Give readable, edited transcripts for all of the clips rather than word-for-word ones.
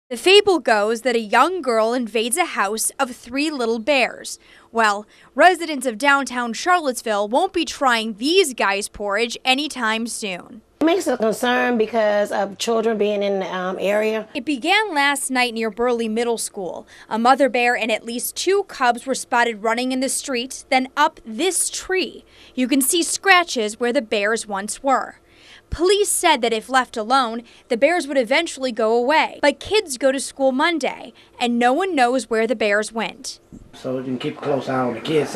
The fable goes that a young girl invades a house of 3 little bears. Well, residents of downtown Charlottesville won't be trying these guys' porridge anytime soon. It makes a concern because of children being in the area. It began last night near Burley Middle School. A mother bear and at least 2 cubs were spotted running in the street, then up this tree. You can see scratches where the bears once were. Police said that if left alone, the bears would eventually go away. But kids go to school Monday, and no one knows where the bears went. So you can keep a close eye on the kids,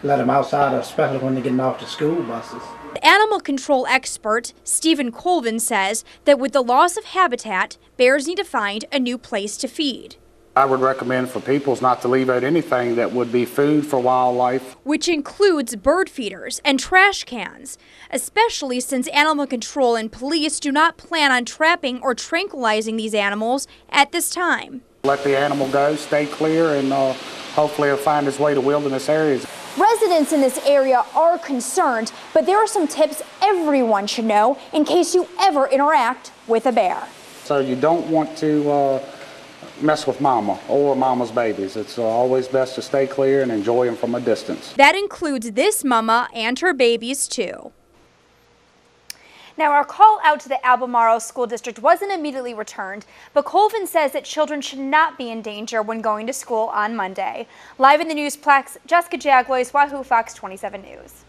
let them outside, especially when they're getting off the school buses. The animal control expert, Stephen Colvin, says that with the loss of habitat, bears need to find a new place to feed. I would recommend for people not to leave out anything that would be food for wildlife. Which includes bird feeders and trash cans, especially since animal control and police do not plan on trapping or tranquilizing these animals at this time. Let the animal go, stay clear, and hopefully it'll find its way to wilderness areas. Residents in this area are concerned, but there are some tips everyone should know in case you ever interact with a bear. So you don't want to mess with mama or mama's babies. It's always best to stay clear and enjoy them from a distance. That includes this mama and her babies too. Now, our call out to the Albemarle School District wasn't immediately returned, but Colvin says that children should not be in danger when going to school on Monday. Live in the Newsplex, Jessica Jaglois, Wahoo Fox 27 News.